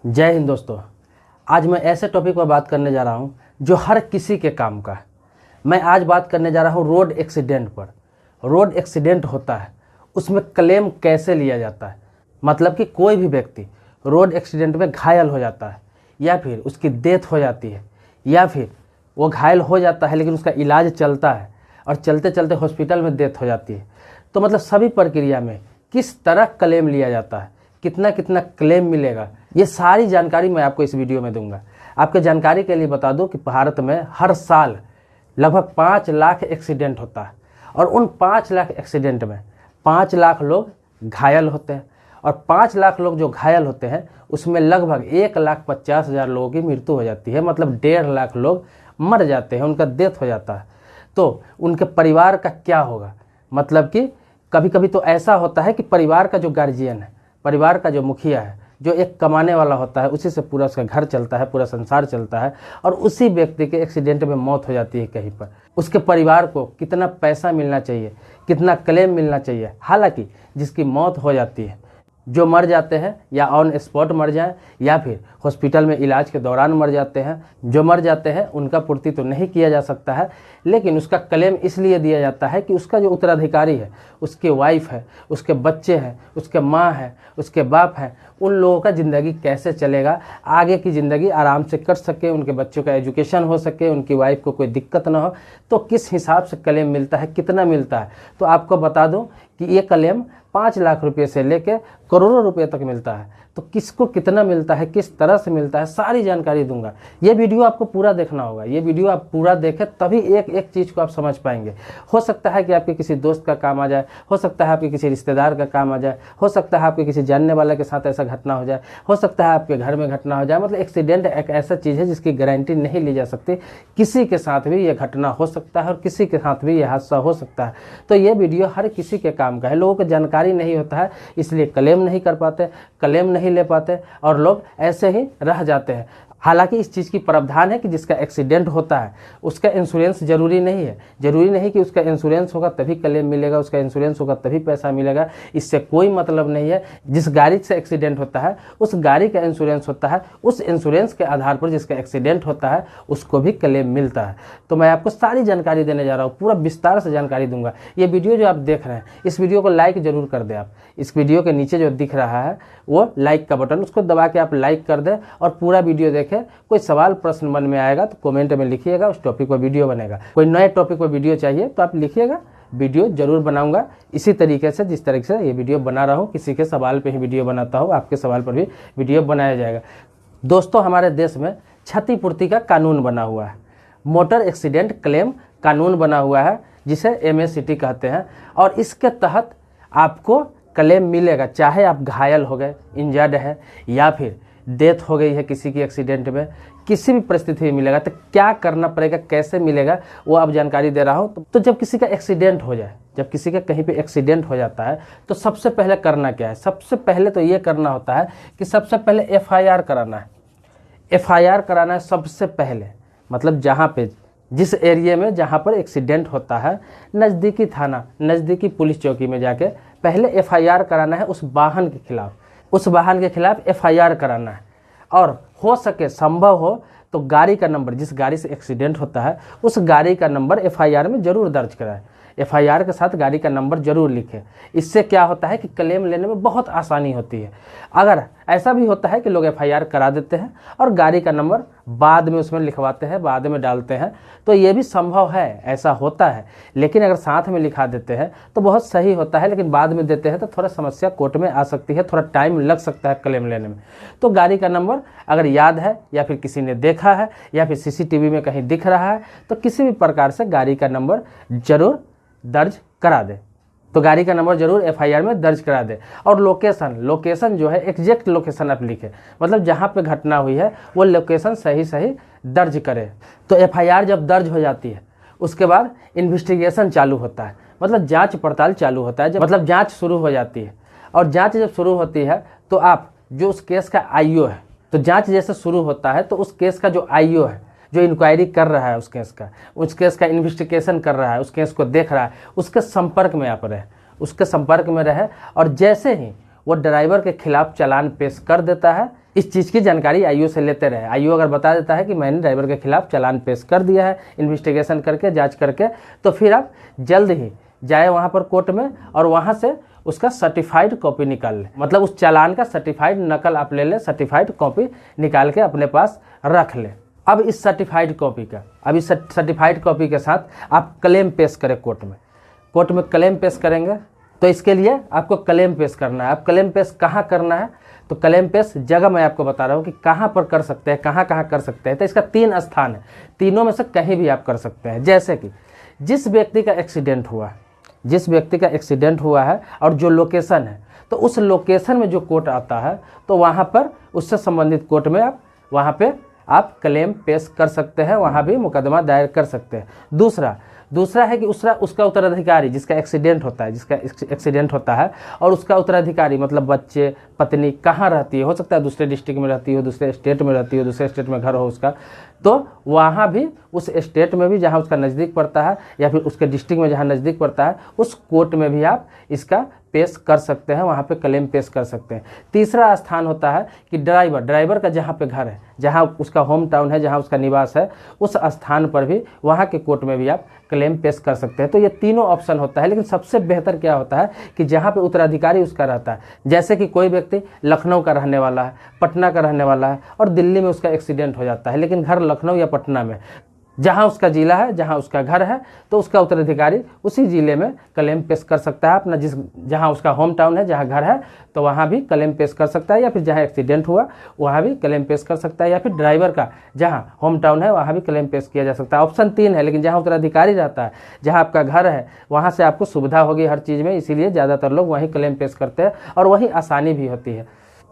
जय हिंद दोस्तों। आज मैं ऐसे टॉपिक पर बात करने जा रहा हूं जो हर किसी के काम का है। मैं आज बात करने जा रहा हूं रोड एक्सीडेंट पर। रोड एक्सीडेंट होता है, उसमें क्लेम कैसे लिया जाता है। मतलब कि कोई भी व्यक्ति रोड एक्सीडेंट में घायल हो जाता है या फिर उसकी डेथ हो जाती है या फिर वो घायल हो जाता है लेकिन उसका इलाज चलता है और चलते चलते हॉस्पिटल में डेथ हो जाती है। तो मतलब सभी प्रक्रिया में किस तरह क्लेम लिया जाता है, कितना कितना क्लेम मिलेगा, ये सारी जानकारी मैं आपको इस वीडियो में दूंगा। आपके जानकारी के लिए बता दूं कि भारत में हर साल लगभग 5 लाख एक्सीडेंट होता है और उन 5 लाख एक्सीडेंट में 5 लाख लोग घायल होते हैं और 5 लाख लोग जो घायल होते हैं उसमें लगभग 1,50,000 लोगों की मृत्यु हो जाती है। मतलब 1.5 लाख लोग मर जाते हैं, उनका डेथ हो जाता है। तो उनके परिवार का क्या होगा? मतलब कि कभी कभी तो ऐसा होता है कि परिवार का जो गार्जियन है, परिवार का जो मुखिया है, जो एक कमाने वाला होता है, उसी से पूरा उसका घर चलता है, पूरा संसार चलता है, और उसी व्यक्ति के एक्सीडेंट में मौत हो जाती है कहीं पर। उसके परिवार को कितना पैसा मिलना चाहिए, कितना क्लेम मिलना चाहिए। हालांकि जिसकी मौत हो जाती है, जो मर जाते हैं या ऑन स्पॉट मर जाएं या फिर हॉस्पिटल में इलाज के दौरान मर जाते हैं, जो मर जाते हैं उनका पूर्ति तो नहीं किया जा सकता है, लेकिन उसका क्लेम इसलिए दिया जाता है कि उसका जो उत्तराधिकारी है, उसके वाइफ है, उसके बच्चे हैं, उसके माँ है, उसके बाप हैं, उन लोगों का ज़िंदगी कैसे चलेगा, आगे की ज़िंदगी आराम से कर सके, उनके बच्चों का एजुकेशन हो सके, उनकी वाइफ को कोई दिक्कत ना हो। तो किस हिसाब से क्लेम मिलता है, कितना मिलता है, तो आपको बता दूं कि ये क्लेम 5 लाख रुपये से लेकर करोड़ों रुपए तक मिलता है। तो किसको कितना मिलता है, किस तरह से मिलता है, सारी जानकारी दूंगा। ये वीडियो आपको पूरा देखना होगा। ये वीडियो आप पूरा देखें तभी एक एक चीज़ को आप समझ पाएंगे। हो सकता है कि आपके किसी दोस्त का काम आ जाए, हो सकता है आपके किसी रिश्तेदार का काम आ जाए, हो सकता है आपके किसी जानने वाले के साथ ऐसा घटना हो जाए, हो सकता है आपके घर में घटना हो जाए। मतलब एक्सीडेंट एक ऐसा चीज़ है जिसकी गारंटी नहीं ली जा सकती। किसी के साथ भी ये घटना हो सकता है और किसी के साथ भी ये हादसा हो सकता है। तो ये वीडियो हर किसी के काम का है। लोगों को जानकारी नहीं होता है, इसलिए क्लेम नहीं कर पाते, क्लेम नहीं ले पाते और लोग ऐसे ही रह जाते हैं। हालांकि इस चीज़ की प्रावधान है कि जिसका एक्सीडेंट होता है उसका इंश्योरेंस जरूरी नहीं है। जरूरी नहीं कि उसका इंश्योरेंस होगा तभी क्लेम मिलेगा, उसका इंश्योरेंस होगा तभी पैसा मिलेगा। इससे कोई मतलब नहीं है। जिस गाड़ी से एक्सीडेंट होता है उस गाड़ी का इंश्योरेंस होता है, उस इंश्योरेंस के आधार पर जिसका एक्सीडेंट होता है उसको भी क्लेम मिलता है। तो मैं आपको सारी जानकारी देने जा रहा हूँ, पूरा विस्तार से जानकारी दूंगा। ये वीडियो जो आप देख रहे हैं, इस वीडियो को लाइक जरूर कर दें। आप इस वीडियो के नीचे जो दिख रहा है वो लाइक का बटन, उसको दबा के आप लाइक कर दें और पूरा वीडियो देखें। कोई सवाल प्रश्न मन में आएगा तो कमेंट में लिखिएगा, उस टॉपिक पर वीडियो बनेगा। कोई नए टॉपिक पर वीडियो चाहिए तो आप लिखिएगा, वीडियो जरूर बनाऊंगा इसी तरीके से जिस तरीके से ये वीडियो बना रहा हूँ। किसी के सवाल पे ही वीडियो बनाता हूँ, आपके सवाल पर भी वीडियो बनाया जाएगा। दोस्तों, हमारे देश में क्षतिपूर्ति का कानून बना हुआ है, मोटर एक्सीडेंट क्लेम कानून बना हुआ है, जिसे MACT कहते हैं। और इसके तहत आपको क्लेम मिलेगा, चाहे आप घायल हो गए, इंजर्ड है, या फिर डेथ हो गई है किसी की एक्सीडेंट में, किसी भी परिस्थिति में मिलेगा। तो क्या करना पड़ेगा, कैसे मिलेगा, वो अब जानकारी दे रहा हूँ। तो जब किसी का एक्सीडेंट हो जाए, जब किसी का कहीं पे एक्सीडेंट हो जाता है तो सबसे पहले करना क्या है? सबसे पहले तो ये करना होता है कि सबसे पहले FIR कराना है। FIR कराना है सबसे पहले। मतलब जहाँ पे, जिस एरिया में जहाँ पर एक्सीडेंट होता है, नज़दीकी थाना, नज़दीकी पुलिस चौकी में जाके पहले FIR कराना है उस वाहन के खिलाफ। उस वाहन के खिलाफ FIR कराना है। और हो सके, संभव हो तो गाड़ी का नंबर, जिस गाड़ी से एक्सीडेंट होता है उस गाड़ी का नंबर FIR में जरूर दर्ज कराएं। FIR के साथ गाड़ी का नंबर जरूर लिखें। इससे क्या होता है कि क्लेम लेने में बहुत आसानी होती है। अगर ऐसा भी होता है कि लोग FIR करा देते हैं और गाड़ी का नंबर बाद में उसमें लिखवाते हैं, बाद में डालते हैं, तो ये भी संभव है, ऐसा होता है। लेकिन अगर साथ में लिखा देते हैं तो बहुत सही होता है, लेकिन बाद में देते हैं तो थोड़ा समस्या कोर्ट में आ सकती है, थोड़ा टाइम लग सकता है क्लेम लेने में। तो गाड़ी का नंबर अगर याद है या फिर किसी ने देखा है या फिर CCTV में कहीं दिख रहा है तो किसी भी प्रकार से गाड़ी का नंबर जरूर दर्ज करा दे। तो गाड़ी का नंबर जरूर FIR में दर्ज करा दे। और लोकेशन जो है, एग्जैक्ट लोकेशन आप लिखे, मतलब जहाँ पे घटना हुई है वो लोकेशन सही सही दर्ज करे। तो FIR जब दर्ज हो जाती है उसके बाद इन्वेस्टिगेशन चालू होता है, मतलब जांच पड़ताल चालू होता है। मतलब जांच शुरू हो जाती है और जांच जब शुरू होती है तो आप जो उस केस का IO है, तो जांच जैसे शुरू होता है तो उस केस का जो IO है, जो इंक्वायरी कर रहा है उस केस का इन्वेस्टिगेशन कर रहा है, उस केस को देख रहा है, उसके संपर्क में आप रहे, उसके संपर्क में रहे। और जैसे ही वो ड्राइवर के खिलाफ चालान पेश कर देता है इस चीज़ की जानकारी आईओ से लेते रहे। आईओ अगर बता देता है कि मैंने ड्राइवर के खिलाफ चालान पेश कर दिया है, इन्वेस्टिगेशन करके, जांच करके, तो फिर आप जल्द ही जाए वहाँ पर कोर्ट में और वहाँ से उसका सर्टिफाइड कॉपी निकाल लें। मतलब उस चालान का सर्टिफाइड नकल आप ले लें, सर्टिफाइड कॉपी निकाल के अपने पास रख लें। अब इस सर्टिफाइड कॉपी के साथ आप क्लेम पेश करें कोर्ट में। कोर्ट में क्लेम पेश करेंगे तो इसके लिए आपको क्लेम पेश करना है। अब क्लेम पेश कहाँ करना है, तो क्लेम पेश जगह मैं आपको बता रहा हूँ कि कहाँ पर कर सकते हैं, कहाँ कहाँ कर सकते हैं। तो इसका 3 स्थान है, तीनों में से कहीं भी आप कर सकते हैं। जैसे कि जिस व्यक्ति का एक्सीडेंट हुआ है और जो लोकेशन है, तो उस लोकेशन में जो कोर्ट आता है तो वहाँ पर उससे संबंधित कोर्ट में आप वहाँ पे आप क्लेम पेश कर सकते हैं, वहाँ भी मुकदमा दायर कर सकते हैं। दूसरा है कि उसका उत्तराधिकारी जिसका एक्सीडेंट होता है और उसका उत्तराधिकारी मतलब बच्चे, पत्नी कहाँ रहती है, हो सकता है दूसरे डिस्ट्रिक्ट में रहती हो, दूसरे स्टेट में रहती हो, दूसरे स्टेट में घर हो उसका, तो वहाँ भी उस स्टेट में भी जहाँ उसका नज़दीक पड़ता है या फिर उसके डिस्ट्रिक्ट में जहाँ नज़दीक पड़ता है उस कोर्ट में भी आप इसका पेश कर सकते हैं, वहाँ पे क्लेम पेश कर सकते हैं। तीसरा स्थान होता है कि ड्राइवर का जहाँ पे घर है, जहाँ उसका होम टाउन है, जहाँ उसका निवास है, उस स्थान पर भी वहाँ के कोर्ट में भी आप क्लेम पेश कर सकते हैं। तो ये तीनों ऑप्शन होता है, लेकिन सबसे बेहतर क्या होता है कि जहाँ पे उत्तराधिकारी उसका रहता है, जैसे कि कोई व्यक्ति लखनऊ का रहने वाला है, पटना का रहने वाला है और दिल्ली में उसका एक्सीडेंट हो जाता है, लेकिन घर लखनऊ या पटना में, जहाँ उसका जिला है, जहाँ उसका घर है, तो उसका उत्तराधिकारी उसी जिले में क्लेम पेश कर सकता है अपना, जहाँ उसका होम टाउन है, जहाँ घर है, तो वहाँ भी क्लेम पेश कर सकता है, या फिर जहाँ एक्सीडेंट हुआ वहाँ भी क्लेम पेश कर सकता है, या फिर ड्राइवर का जहाँ होम टाउन है वहाँ भी क्लेम पेश किया जा सकता है। ऑप्शन 3 है, लेकिन जहाँ उत्तराधिकारी रहता है, जहाँ आपका घर है, वहाँ से आपको सुविधा होगी हर चीज़ में, इसीलिए ज़्यादातर लोग वहीं क्लेम पेश करते हैं और वहीं आसानी भी होती है।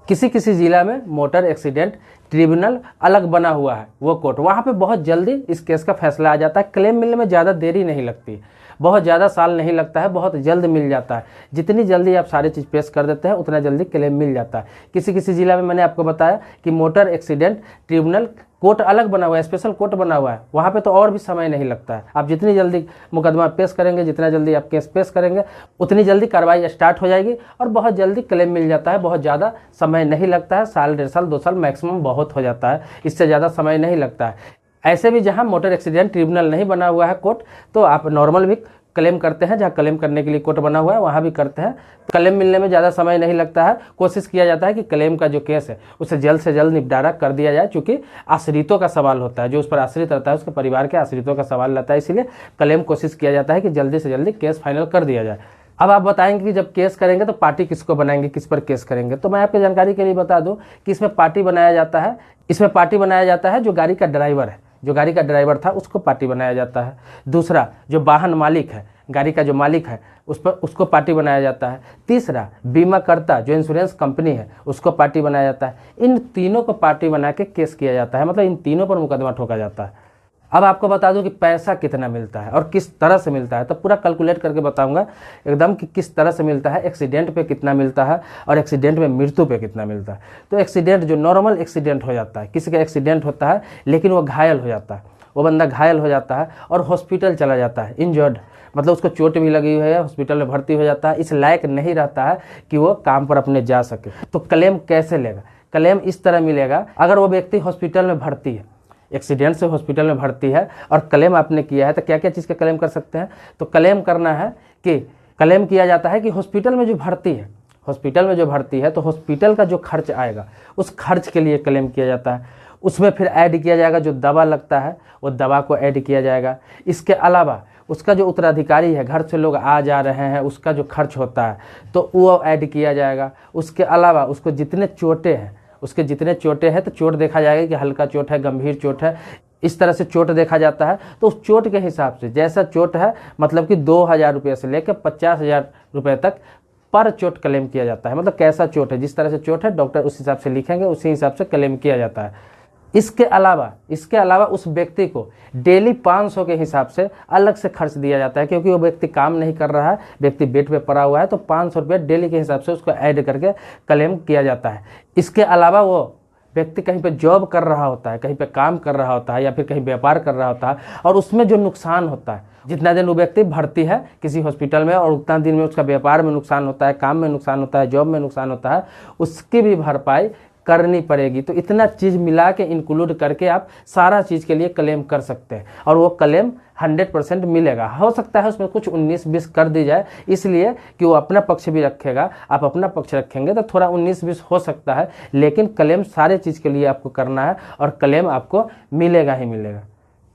किसी किसी ज़िला में मोटर एक्सीडेंट ट्रिब्यूनल अलग बना हुआ है, वो कोर्ट, वहाँ पे बहुत जल्दी इस केस का फैसला आ जाता है। क्लेम मिलने में ज़्यादा देरी नहीं लगती, बहुत ज़्यादा साल नहीं लगता है, बहुत जल्द मिल जाता है। जितनी जल्दी आप सारी चीज़ पेश कर देते हैं उतना जल्दी क्लेम मिल जाता है। किसी किसी ज़िला में मैंने आपको बताया कि मोटर एक्सीडेंट ट्रिब्यूनल कोर्ट अलग बना हुआ है, स्पेशल कोर्ट बना हुआ है, वहाँ पे तो और भी समय नहीं लगता है। आप जितनी जल्दी मुकदमा पेश करेंगे, जितना जल्दी आप केस पेश करेंगे, उतनी जल्दी कार्रवाई स्टार्ट हो जाएगी और बहुत जल्दी क्लेम मिल जाता है। बहुत ज़्यादा समय नहीं लगता है, साल, 1.5 साल, 2 साल मैक्सिमम बहुत हो जाता है, इससे ज़्यादा समय नहीं लगता है। ऐसे भी जहाँ मोटर एक्सीडेंट ट्रिब्यूनल नहीं बना हुआ है कोर्ट, तो आप नॉर्मल भी क्लेम करते हैं, जहाँ क्लेम करने के लिए कोर्ट बना हुआ है वहाँ भी करते हैं। क्लेम मिलने में ज़्यादा समय नहीं लगता है। कोशिश किया जाता है कि क्लेम का जो केस है उसे जल्द से जल्द निपटारा कर दिया जाए, चूँकि आश्रितों का सवाल होता है, जो उस पर आश्रित रहता है उसके परिवार के आश्रितों का सवाल रहता है, इसीलिए क्लेम कोशिश किया जाता है कि जल्दी से जल्दी केस फाइनल कर दिया जाए। अब आप बताएंगे कि जब केस करेंगे तो पार्टी किसको बनाएंगे, किस पर केस करेंगे, तो मैं आपकी जानकारी के लिए बता दूं कि इसमें पार्टी बनाया जाता है जो गाड़ी का ड्राइवर है, जो गाड़ी का ड्राइवर था उसको पार्टी बनाया जाता है। दूसरा, जो वाहन मालिक है, गाड़ी का जो मालिक है उसको पार्टी बनाया जाता है। तीसरा, बीमा करता जो इंश्योरेंस कंपनी है उसको पार्टी बनाया जाता है। इन तीनों को पार्टी बना के केस किया जाता है, मतलब इन तीनों पर मुकदमा ठोका जाता है। अब आपको बता दूं कि पैसा कितना मिलता है और किस तरह से मिलता है, तो पूरा कैलकुलेट करके बताऊंगा एकदम कि किस तरह से मिलता है, एक्सीडेंट पे कितना मिलता है और एक्सीडेंट में मृत्यु पे कितना मिलता है। तो एक्सीडेंट, जो नॉर्मल एक्सीडेंट हो जाता है, किसी का एक्सीडेंट होता है लेकिन वो घायल हो जाता है, वो बंदा घायल हो जाता है और हॉस्पिटल चला जाता है, इंजर्ड, मतलब उसको चोट भी लगी हुई है, हॉस्पिटल में भर्ती हो जाता है, इस लायक नहीं रहता है कि वो काम पर अपने जा सके, तो क्लेम कैसे लेगा? क्लेम इस तरह मिलेगा, अगर वो व्यक्ति हॉस्पिटल में भर्ती है, एक्सीडेंट से हॉस्पिटल में भर्ती है और क्लेम आपने किया है, तो क्या क्या चीज़ का क्लेम कर सकते हैं? तो क्लेम करना है कि क्लेम किया जाता है कि हॉस्पिटल में जो भर्ती है तो हॉस्पिटल का जो खर्च आएगा उस खर्च के लिए क्लेम किया जाता है। उसमें फिर ऐड किया जाएगा जो दवा लगता है, वो दवा को ऐड किया जाएगा। इसके अलावा उसका जो उत्तराधिकारी है, घर से लोग आ जा रहे हैं, उसका जो खर्च होता है तो वो ऐड किया जाएगा। उसके अलावा उसको जितने चोटें हैं तो चोट देखा जाएगा कि हल्का चोट है, गंभीर चोट है, इस तरह से चोट देखा जाता है। तो उस चोट के हिसाब से जैसा चोट है, मतलब कि 2,000 रुपये से लेकर 50,000 रुपये तक पर चोट क्लेम किया जाता है। मतलब कैसा चोट है, जिस तरह से चोट है डॉक्टर उस हिसाब से लिखेंगे, उसी हिसाब से क्लेम किया जाता है। इसके अलावा उस व्यक्ति को डेली 500 के हिसाब से अलग से खर्च दिया जाता है, क्योंकि वो व्यक्ति काम नहीं कर रहा है, व्यक्ति बेड पे पड़ा हुआ है, तो 500 रुपये डेली के हिसाब से उसको ऐड करके क्लेम किया जाता है। इसके अलावा वो व्यक्ति कहीं पे जॉब कर रहा होता है, कहीं पे काम कर रहा होता है या फिर कहीं व्यापार कर रहा होता है, और उसमें जो नुकसान होता है, जितना दिन वो व्यक्ति भर्ती है किसी हॉस्पिटल में और उतना दिन में उसका व्यापार में नुकसान होता है, काम में नुकसान होता है, जॉब में नुकसान होता है, उसकी भी भरपाई करनी पड़ेगी। तो इतना चीज़ मिला के इंक्लूड करके आप सारा चीज़ के लिए क्लेम कर सकते हैं और वो क्लेम 100% मिलेगा। हो सकता है उसमें कुछ 19-20 कर दी जाए, इसलिए कि वो अपना पक्ष भी रखेगा, आप अपना पक्ष रखेंगे तो थोड़ा 19-20 हो सकता है, लेकिन क्लेम सारे चीज़ के लिए आपको करना है और क्लेम आपको मिलेगा ही मिलेगा।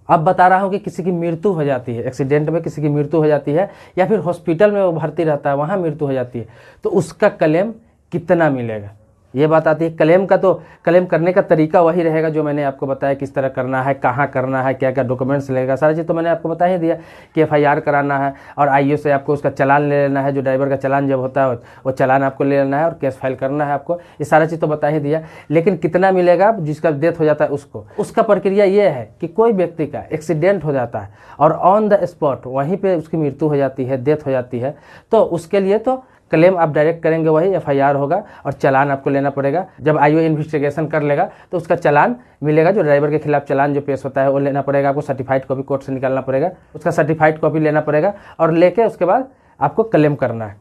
अब बता रहा हूँ कि किसी की मृत्यु हो जाती है, एक्सीडेंट में किसी की मृत्यु हो जाती है या फिर हॉस्पिटल में वो भर्ती रहता है, वहाँ मृत्यु हो जाती है, तो उसका क्लेम कितना मिलेगा, ये बात आती है। क्लेम का तो क्लेम करने का तरीका वही रहेगा जो मैंने आपको बताया, किस तरह करना है, कहाँ करना है, क्या क्या डॉक्यूमेंट्स लगेगा, सारी चीज़ तो मैंने आपको बता ही दिया कि FIR कराना है और IO से आपको उसका चालान ले लेना है, जो ड्राइवर का चालान जब होता है वो चालान आपको ले लेना है और केस फाइल करना है आपको, ये सारा चीज़ तो बता ही दिया। लेकिन कितना मिलेगा जिसका डेथ हो जाता है उसको, उसका प्रक्रिया ये है कि कोई व्यक्ति का एक्सीडेंट हो जाता है और ऑन द स्पॉट वहीं पर उसकी मृत्यु हो जाती है, डेथ हो जाती है, तो उसके लिए तो क्लेम आप डायरेक्ट करेंगे, वही FIR होगा और चालान आपको लेना पड़ेगा। जब IO इन्वेस्टिगेशन कर लेगा तो उसका चालान मिलेगा, जो ड्राइवर के खिलाफ चालान जो पेश होता है वो लेना पड़ेगा आपको, सर्टिफाइड कॉपी कोर्ट से निकालना पड़ेगा, उसका सर्टिफाइड कॉपी लेना पड़ेगा और लेके उसके बाद आपको क्लेम करना है।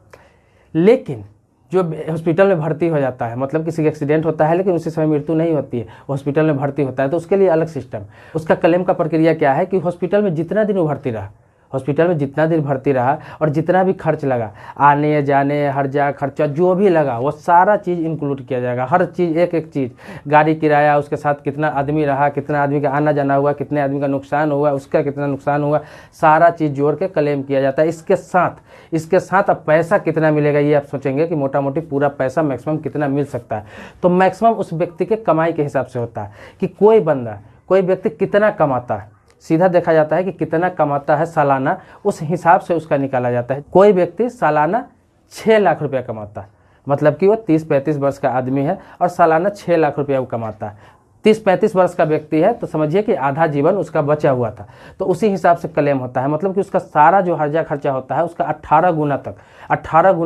लेकिन जो हॉस्पिटल में भर्ती हो जाता है, मतलब किसी का एक्सीडेंट होता है लेकिन उसी समय मृत्यु नहीं होती है, हॉस्पिटल में भर्ती होता है, तो उसके लिए अलग सिस्टम। उसका क्लेम का प्रक्रिया क्या है कि हॉस्पिटल में जितना दिन वो भर्ती रहा, हॉस्पिटल में जितना दिन भर्ती रहा और जितना भी खर्च लगा, आने जाने हर जगह खर्चा जो भी लगा, वो सारा चीज़ इंक्लूड किया जाएगा। हर चीज़, एक एक चीज़, गाड़ी किराया, उसके साथ कितना आदमी रहा, कितना आदमी का आना जाना हुआ, कितने आदमी का नुकसान हुआ, उसका कितना नुकसान हुआ, सारा चीज़ जोड़ के क्लेम किया जाता है। इसके साथ अब पैसा कितना मिलेगा, ये आप सोचेंगे कि मोटा मोटी पूरा पैसा मैक्सिमम कितना मिल सकता है। तो मैक्सिमम उस व्यक्ति के कमाई के हिसाब से होता है कि कोई व्यक्ति कितना कमाता है, सीधा देखा जाता है कि कितना कमाता है सालाना, उस हिसाब से उसका निकाला जाता है। कोई व्यक्ति सालाना 6 लाख रुपया कमाता है, मतलब कि वो 30-35 वर्ष का आदमी है और सालाना 6 लाख रुपया वो कमाता है। 30-35 वर्ष का व्यक्ति है तो समझिए कि आधा जीवन उसका बचा हुआ था, तो उसी हिसाब से क्लेम होता है। मतलब कि उसका सारा जो हर्जा खर्चा होता है उसका 18 गुना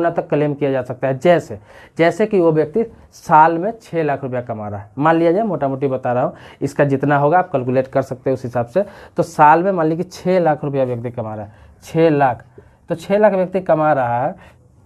तक क्लेम किया जा सकता है। जैसे कि वो व्यक्ति साल में 6 लाख रुपया कमा रहा है, मान लिया जाए, मोटा मोटी बता रहा हूँ, इसका जितना होगा आप कैलकुलेट कर सकते हैं उस हिसाब से। तो साल में मान लीजिए कि 6 लाख रुपया व्यक्ति कमा रहा है, 6 लाख, तो 6 लाख व्यक्ति कमा रहा है,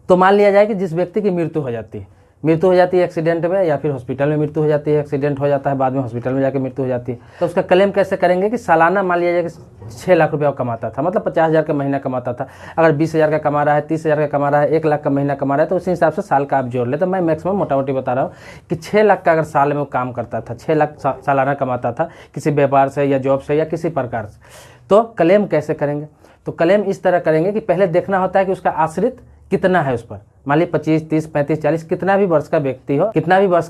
तो मान लिया जाए कि जिस व्यक्ति की मृत्यु हो जाती है एक्सीडेंट में या फिर हॉस्पिटल में मृत्यु हो जाती है, एक्सीडेंट हो जाता है बाद में हॉस्पिटल में जाकर मृत्यु हो जाती है, तो उसका क्लेम कैसे करेंगे कि सालाना मान लिया जाए कि 6 लाख रुपया कमाता था, मतलब 50,000 का महीना कमाता था। अगर 20,000 का कमा रहा है, 30,000 का कमा रहा है, 1 लाख का महीना कमा रहा है, तो उसी हिसाब से साल का आप जोड़ ले। तो मैं मैक्सिमम मोटा मोटी बता रहा हूँ कि 6 लाख का अगर साल में वो काम करता था, 6 लाख सालाना कमाता था किसी व्यापार से या जॉब से या किसी प्रकार से, तो क्लेम कैसे करेंगे? तो क्लेम इस तरह करेंगे कि पहले देखना होता है कि उसका आश्रित कितना है उस पर। मान ली 25, 30, 35, 40 कितना भी वर्ष का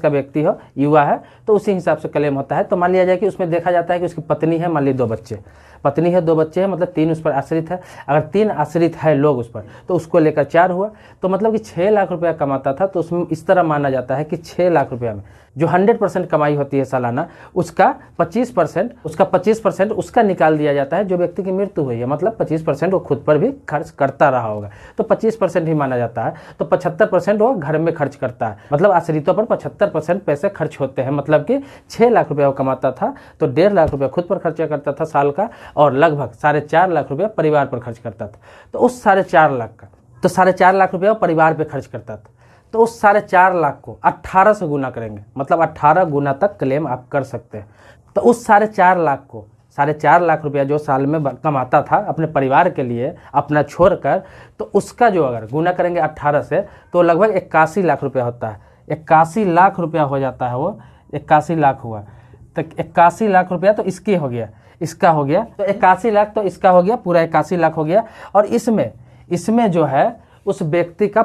व्यक्ति हो, युवा है, तो उसी हिसाब से क्लेम होता है। तो मान लिया जाए कि उसमें देखा जाता है कि उसकी पत्नी है, मान ली 2 बच्चे, पत्नी है, 2 बच्चे हैं, मतलब 3 उस पर आश्रित है। अगर 3 आश्रित है लोग उस पर, तो उसको लेकर 4 हुआ, तो मतलब कि 6 लाख रुपया कमाता था। तो उसमें इस तरह माना जाता है कि 6 लाख रुपया में जो 100% कमाई होती है सालाना, उसका 25% उसका निकाल दिया जाता है जो व्यक्ति की मृत्यु हुई है। मतलब 25% वो खुद पर भी खर्च करता रहा होगा, तो 25% ही माना जाता है। तो 75% वो घर में खर्च करता है, मतलब आश्रितों पर 75% पैसे खर्च होते हैं। मतलब कि 6 लाख रुपया वो कमाता था तो 1.5 लाख रुपया खुद पर खर्चा करता था साल का, और लगभग 4.5 लाख रुपया परिवार पर खर्च करता था। तो उस 4.5 लाख का, तो 4.5 लाख रुपया परिवार पे खर्च करता था, तो उस 4.5 लाख को 18 से गुना करेंगे, मतलब 18 गुना तक क्लेम आप कर सकते हैं। तो उस 4.5 लाख को, 4.5 लाख रुपया जो साल में कमाता था अपने परिवार के लिए अपना छोड़कर, तो उसका जो अगर गुना करेंगे 18 से, तो लगभग 81 लाख रुपया होता है। 81 लाख रुपया हो जाता है, वो 81 लाख हुआ, तो 81 लाख रुपया तो इसकी हो गया, इसका हो गया, तो 81 लाख तो इसका हो गया, पूरा 81 लाख हो गया। और इसमें जो है उस व्यक्ति का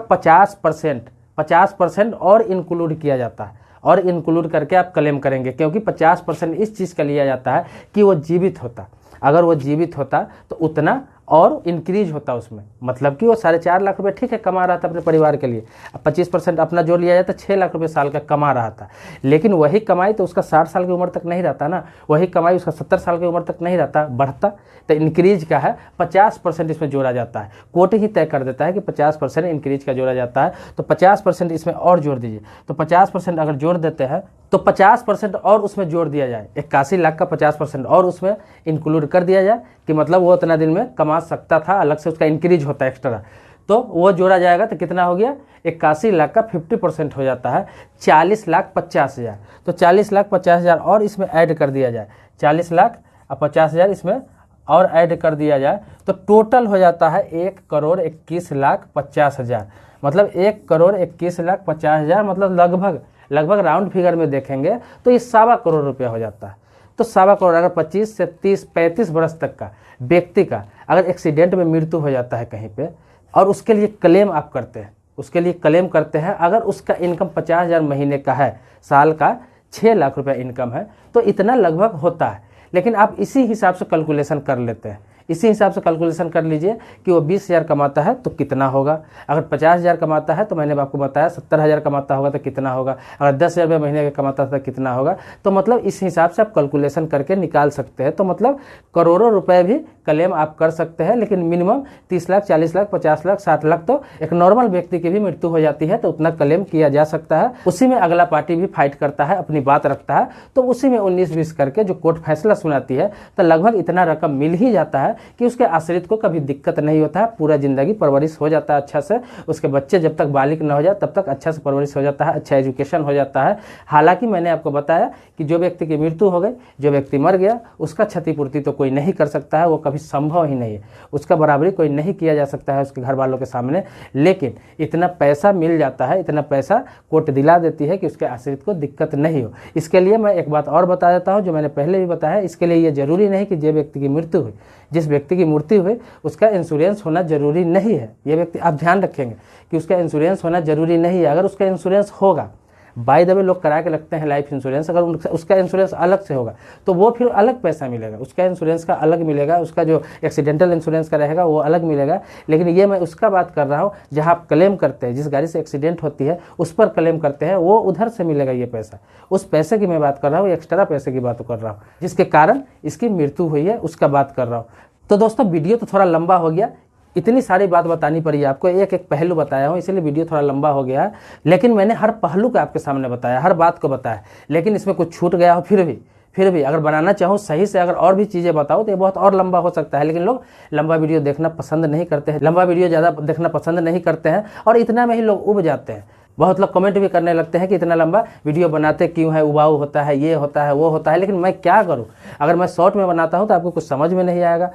50% और इंक्लूड किया जाता है, और इंक्लूड करके आप क्लेम करेंगे, क्योंकि 50% इस चीज़ का लिया जाता है कि वो जीवित होता। अगर वो जीवित होता तो उतना और इंक्रीज होता उसमें, मतलब कि वो 4.5 लाख रुपये ठीक है कमा रहा था अपने परिवार के लिए, अब 25% अपना जो लिया जाता 6 लाख रुपये साल का कमा रहा था। लेकिन वही कमाई तो उसका 60 साल की उम्र तक नहीं रहता ना, वही कमाई उसका 70 साल की उम्र तक नहीं रहता, बढ़ता। तो इंक्रीज का है 50% इसमें जोड़ा जाता है, कोर्ट ही तय कर देता है कि 50% इंक्रीज का जोड़ा जाता है, तो 50% इसमें और जोड़ दीजिए। तो 50% अगर जोड़ देते हैं तो 50% और उसमें जोड़ दिया जाए, 81 लाख का 50% और उसमें इंक्लूड कर दिया जाए कि मतलब वो उतना दिन में कमा सकता था, अलग से उसका इंक्रीज होता है एक्स्ट्रा। तो वो जोड़ा जाएगा तो कितना हो गया, 81 लाख का 50% हो जाता है 40,50,000। तो 40,50,000 और इसमें ऐड कर दिया जाए, 40,50,000 इसमें और ऐड कर दिया जाए तो टोटल हो जाता है 1,21,50,000। मतलब 1,21,50,000 मतलब लगभग राउंड फिगर में देखेंगे तो ये 1.25 करोड़ रुपया हो जाता है। तो 1.25 करोड़ अगर 25 से 30-35 वर्ष तक का व्यक्ति का अगर एक्सीडेंट में मृत्यु हो जाता है कहीं पे और उसके लिए क्लेम आप करते हैं, उसके लिए क्लेम करते हैं, अगर उसका इनकम 50,000 महीने का है, साल का 6 लाख रुपया इनकम है, तो इतना लगभग होता है। लेकिन आप इसी हिसाब से कैलकुलेशन कर लेते हैं, इसी हिसाब से कैलकुलेशन कर लीजिए कि वो 20,000 कमाता है तो कितना होगा, अगर 50,000 कमाता है तो मैंने आपको बताया 70,000 कमाता होगा तो कितना होगा, अगर 10,000 रुपये महीने का कमाता था तो कितना होगा। तो मतलब इस हिसाब से आप कैलकुलेशन करके निकाल सकते हैं। तो मतलब करोड़ों रुपए भी क्लेम आप कर सकते हैं, लेकिन मिनिमम 30 लाख, 40 लाख, 50 लाख, 60 लाख तो एक नॉर्मल व्यक्ति की भी मृत्यु हो जाती है तो उतना क्लेम किया जा सकता है। उसी में अगला पार्टी भी फाइट करता है, अपनी बात रखता है, तो उसी में 19-20 करके जो कोर्ट फैसला सुनाती है तो लगभग इतना रकम मिल ही जाता है कि उसके आश्रित को कभी दिक्कत नहीं होता है, पूरा जिंदगी परवरिश हो जाता है अच्छा से, उसके बच्चे जब तक बालिग न हो जाए तब तक अच्छा से परवरिश हो जाता है, अच्छा एजुकेशन हो जाता है। हालांकि मैंने आपको बताया कि जो व्यक्ति की मृत्यु हो गई, जो व्यक्ति मर गया, उसका क्षतिपूर्ति तो कोई नहीं कर सकता है, वो कभी संभव ही नहीं है, उसका बराबरी कोई नहीं किया जा सकता है उसके घर वालों के सामने। लेकिन इतना पैसा मिल जाता है, इतना पैसा कोर्ट दिला देती है कि उसके आश्रित को दिक्कत नहीं हो। इसके लिए मैं एक बात और बता देता हूँ जो मैंने पहले भी बताया, इसके लिए ये जरूरी नहीं कि जो व्यक्ति की मृत्यु हुई, जिस व्यक्ति की मृत्यु हुई उसका इंश्योरेंस होना जरूरी नहीं है। ये व्यक्ति आप ध्यान रखेंगे कि उसका इंश्योरेंस होना जरूरी नहीं है। अगर उसका इंश्योरेंस होगा, बाय द वे लोग करा के रखते हैं लाइफ इंश्योरेंस, अगर उसका इंश्योरेंस अलग से होगा तो वो फिर अलग पैसा मिलेगा, उसका इंश्योरेंस का अलग मिलेगा, उसका जो एक्सीडेंटल इंश्योरेंस का रहेगा वो अलग मिलेगा। लेकिन ये मैं उसका बात कर रहा हूँ जहाँ आप क्लेम करते हैं, जिस गाड़ी से एक्सीडेंट होती है उस पर क्लेम करते हैं, वो उधर से मिलेगा ये पैसा। उस पैसे की मैं बात कर रहा हूँ, एक्स्ट्रा पैसे की बात कर रहा हूँ जिसके कारण इसकी मृत्यु हुई है, उसका बात कर रहा हूँ। तो दोस्तों वीडियो तो थोड़ा लंबा हो गया, इतनी सारी बात बतानी पड़ी आपको, एक एक पहलू बताया हूँ, इसलिए वीडियो थोड़ा लंबा हो गया है। लेकिन मैंने हर पहलू को आपके सामने बताया, हर बात को बताया, लेकिन इसमें कुछ छूट गया हो फिर भी अगर बनाना चाहूँ सही से, अगर और भी चीज़ें बताओ तो ये बहुत और लंबा हो सकता है। लेकिन लोग लंबा वीडियो देखना पसंद नहीं करते हैं, लंबा वीडियो ज़्यादा देखना पसंद नहीं करते हैं और इतना में ही लोग उब जाते हैं। बहुत लोग कमेंट भी करने लगते हैं कि इतना लंबा वीडियो बनाते क्यों है, उबाऊ होता है, ये होता है, वो होता है। लेकिन मैं क्या करूं, अगर मैं शॉर्ट में बनाता हूं तो आपको कुछ समझ में नहीं आएगा।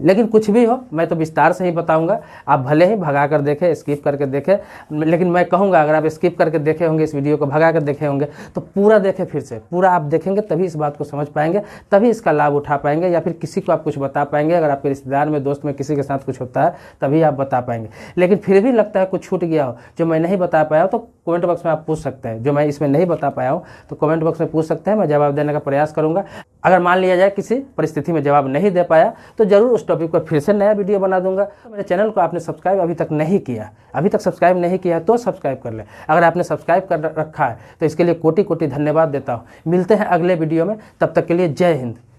लेकिन कुछ भी हो, मैं तो विस्तार से ही बताऊंगा। आप भले ही भगा कर देखें, स्किप करके देखें, लेकिन मैं कहूँगा अगर आप स्किप करके देखे होंगे, इस वीडियो को भगा कर देखे होंगे, तो पूरा देखें, फिर से पूरा आप देखेंगे तभी इस बात को समझ पाएंगे, तभी इसका लाभ उठा पाएंगे, या फिर किसी को आप कुछ बता पाएंगे। अगर आपके रिश्तेदार में, दोस्त में, किसी के साथ कुछ होता है तभी आप बता पाएंगे। लेकिन फिर भी लगता है कुछ छूट गया हो जो मैं नहीं बता पाया हो, तो कमेंट बॉक्स में आप पूछ सकते हैं। जो मैं इसमें नहीं बता पाया हूँ तो कमेंट बॉक्स में पूछ सकते हैं, मैं जवाब देने का प्रयास करूँगा। अगर मान लिया जाए किसी परिस्थिति में जवाब नहीं दे पाया तो जरूर उस टॉपिक पर फिर से नया वीडियो बना दूंगा। तो मेरे चैनल को आपने सब्सक्राइब अभी तक नहीं किया तो सब्सक्राइब कर ले। अगर आपने सब्सक्राइब कर रखा है तो इसके लिए कोटि कोटि धन्यवाद देता हूँ। मिलते हैं अगले वीडियो में, तब तक के लिए जय हिंद।